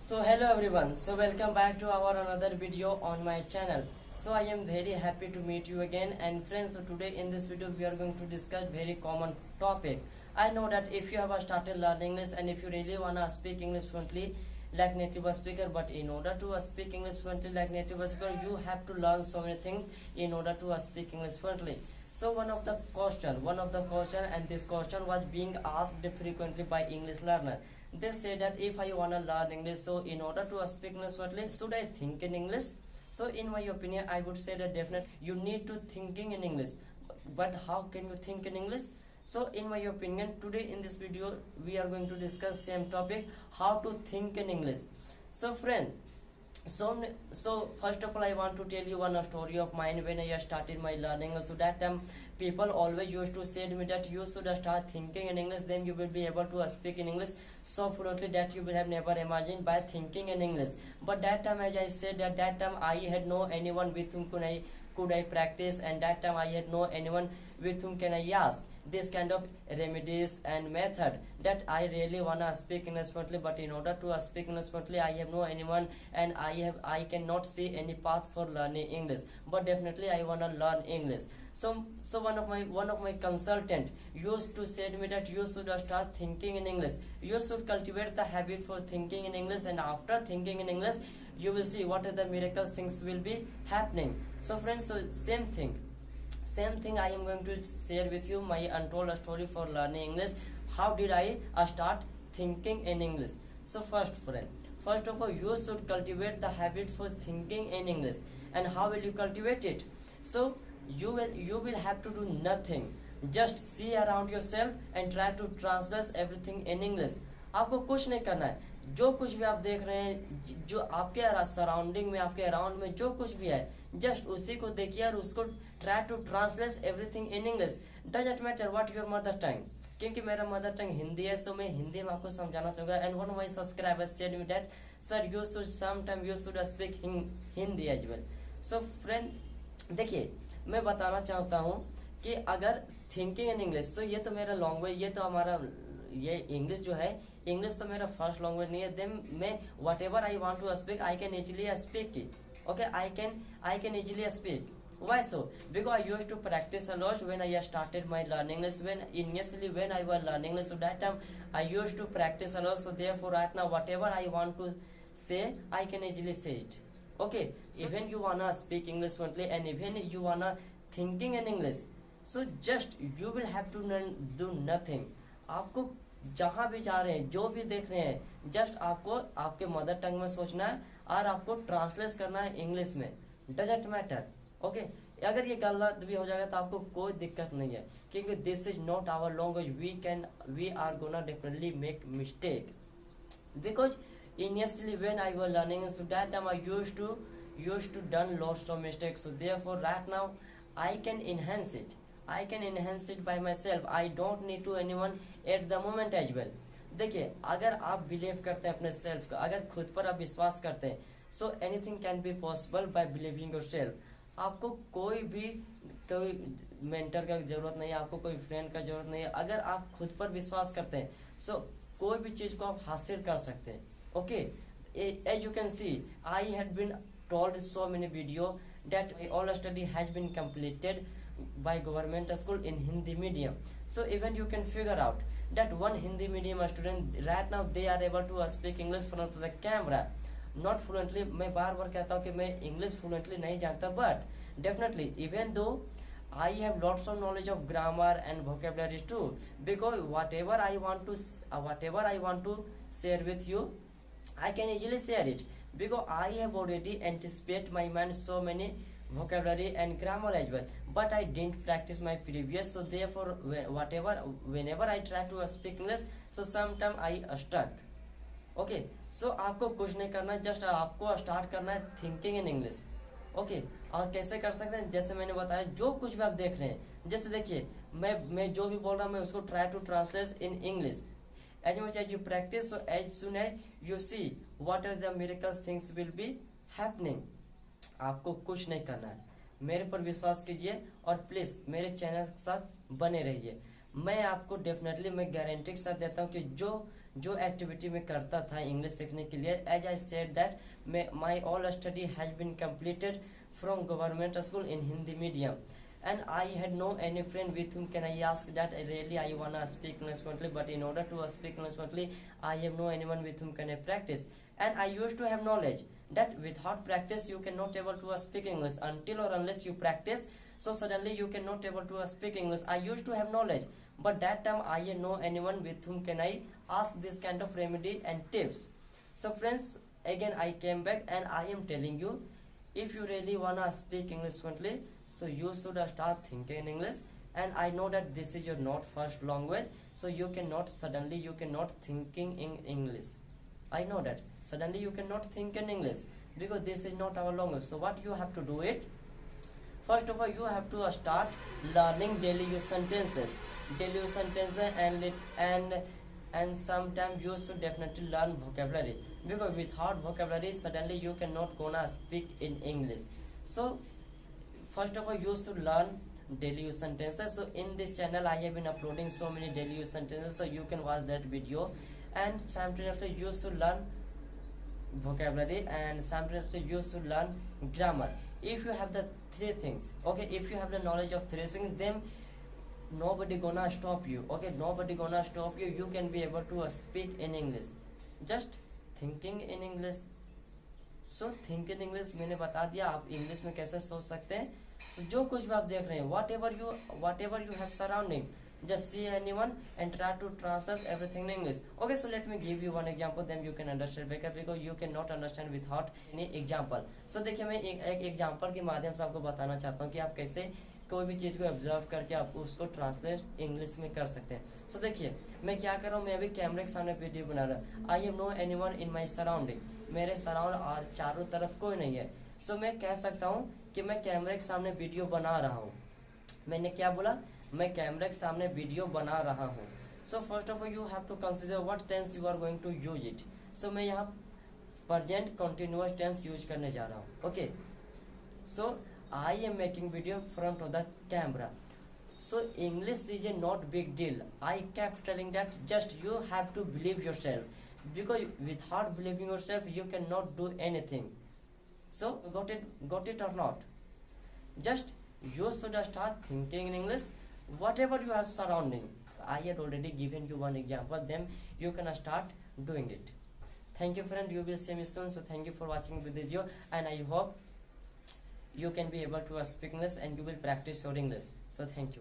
So hello everyone, so welcome back to our another video on my channel. So I am very happy to meet you again, and friends, so today in this video we are going to discuss very common topic. I know that if you have started learning English and if you really wanna speak English fluently like native speaker, but in order to speak English fluently like native speaker you have to learn so many things in order to speak English fluently. So one of the question and this question was being asked frequently by English learner. They say that if I wanna learn English, so in order to speak English fluently, should I think in English? So in my opinion, I would say that definitely you need to thinking in English. But how can you think in English? So in my opinion, today in this video we are going to discuss same topic, how to think in English. So friends, so first of all I want to tell you one story of mine. When I started my learning, so that people always used to say to me that you should start thinking in English, then you will be able to speak in English so fluently that you will have never imagined by thinking in English. But that time, as I said, that time I had no anyone with whom could I practice, and that time I had no anyone with whom can I ask this kind of remedies and method that I really wanna speak English fluently. But in order to speak English fluently, I have no anyone, and I cannot see any path for learning English. But definitely I wanna learn English. So one of my consultant used to say to me that you should start thinking in English. You should cultivate the habit for thinking in English, and after thinking in English, you will see what are the miracles things will be happening. So friends, so same thing I am going to share with you my untold story for learning English. How did I start thinking in English? So first of all, you should cultivate the habit for thinking in English. And how will you cultivate it? So you will have to do nothing, just see around yourself and try to translate everything in English. आपको कुछ नहीं करना है, जो कुछ भी आप देख रहे हैं, जो आपके सराउंडिंग में, आपके अराउंड में जो कुछ भी है, जस्ट उसी को देखिए और उसको try to translate everything in English. Doesn't matter what your mother tongue, क्योंकि मेरा मदर टंग हिंदी है, सो मैं हिंदी में आपको समझाना चाहूंगा. And one my subscribers said me that sir you should sometime you should speak Hindi as well. So friend, देखिए मैं बताना चाहता हूँ कि अगर थिंकिंग इन इंग्लिश, तो ये तो मेरा लैंग्वेज, ये तो हमारा ये इंग्लिश जो है, इंग्लिश तो मेरा फर्स्ट लैंग्वेज नहीं है. देन मैं whatever I want to speak I can easily speak it. Okay, I can easily speak. Why so? Because I used to practice a lot when I started my learning English. When I was learning English, so that time I used to practice a lot. So therefore, right now, whatever I want to say, I can easily say it. Okay, so even you wanna speak English fluently, and even you wanna thinking in English, so just you will have to do nothing. आपको जहाँ भी जा रहे हैं, जो भी देख रहे हैं, जस्ट आपको आपके मदर टंग में सोचना है और आपको ट्रांसलेट करना है इंग्लिश में. Doesn't matter. ओके, अगर ये गलत भी हो जाएगा तो आपको कोई दिक्कत नहीं है, क्योंकि this is not our language. We are gonna definitely make mistake, because initially when I was learning, so that time I used to done lots of mistakes. So therefore right now I can enhance it by myself. I don't need to anyone at the moment as well. देखिए, अगर आप believe करते हैं अपने self का, अगर खुद पर आप विश्वास करते हैं, so anything can be possible by believing yourself. आपको कोई मेंटर का जरूरत नहीं है, आपको कोई फ्रेंड का जरूरत नहीं है. अगर आप खुद पर विश्वास करते हैं, सो कोई भी चीज को आप हासिल कर सकते हैं. Okay, as you can see, I had been told so many video that all study has been completed by government school in Hindi medium. So even you can figure out that one Hindi medium student right now they are able to speak English from the camera. Not fluently, मैं बार बार कहता हूँ कि मैं English fluently नहीं जानता, but definitely even though I have lots of knowledge of grammar and vocabulary too, because whatever I want to share with you, I can easily share it, because I have already anticipate my mind so many vocabulary and grammar as well, but I didn't practice my previous. So therefore whenever I try to speak English, so sometimes I stuck. Okay, so आपको कुछ नहीं करना है, just आपको start करना है thinking in English. Okay, और कैसे कर सकते हैं, जैसे मैंने बताया, जो कुछ भी आप देख रहे हैं, जैसे देखिए मैं जो भी बोल रहा हूँ मैं उसको try to translate in English. As much as you practice, so as soon as you see what are the miracles things will be happening. आपको कुछ नहीं करना है, मेरे पर विश्वास कीजिए और प्लीज मेरे चैनल के साथ बने रहिए. मैं आपको डेफिनेटली मैं गारंटी के साथ देता हूँ कि जो एक्टिविटी में करता था इंग्लिश सीखने के लिए, as I said that my all study has been completed from government school in Hindi medium, and I had no any friend with whom can I ask that really I wanna speak English fluently, but in order to speak English fluently I have no anyone with whom can I practice. And I used to have knowledge that without practice you cannot able to speak English until or unless you practice. So suddenly you cannot able to speak English. I used to have knowledge, but that time I know anyone with whom can I ask this kind of remedy and tips. So friends, again I came back and I am telling you, if you really wanna speak English fluently, so you should start thinking in English. And I know that this is your not first language, so you cannot suddenly you cannot thinking in English. I know that suddenly you cannot think in English because this is not our language. So what you have to do it, first of all you have to start learning daily use sentences, and sometimes you should definitely learn vocabulary, because without vocabulary suddenly you cannot gonna speak in English. So first of all you should learn daily use sentences. So in this channel I have been uploading so many daily use sentences, so you can watch that video. And simultaneously you should learn vocabulary, and simultaneously you should learn grammar. If you have the three things, okay, if you have the knowledge of three things, then nobody gonna stop you, okay, nobody gonna stop you. You can be able to speak in English, just thinking in English. So think in English मैंने बता दिया आप English में कैसे सोच सकते हैं. So जो कुछ भी आप देख रहे हैं, whatever you have surrounding, just see anyone and try to translate everything in English. Okay, so let me give you one example, then you can understand better, because you cannot understand without any example. So देखिए मैं एक example के माध्यम से आपको बताना चाहता हूँ कि आप कैसे कोई भी चीज़ को ऑब्जर्व करके आप उसको ट्रांसलेट इंग्लिश में कर सकते हैं. सो देखिए मैं क्या कर रहा हूँ, मैं अभी कैमरे के सामने वीडियो बना रहा हूँ. I have no anyone in my surrounding, मेरे सराउंड और चारों तरफ कोई नहीं है. सो मैं कह सकता हूँ कि मैं कैमरे के सामने वीडियो बना रहा हूँ. मैंने क्या बोला, मैं कैमरे के सामने वीडियो बना रहा हूँ. So first of all you have to consider what tense you are going to use it. So मैं यहाँ प्रेजेंट कंटिन्यूअस टेंस यूज करने जा रहा हूँ. Okay, so I am making video front of the camera. So English is a not big deal. I kept telling that just you have to believe yourself, because without believing yourself you cannot do anything. So got it or not? Just you should start thinking in English, whatever you have surrounding. I had already given you one example, then you can start doing it. Thank you friend, you will see me soon. So thank you for watching this video, and I hope you can be able to speak English and you will practice your English. So thank you.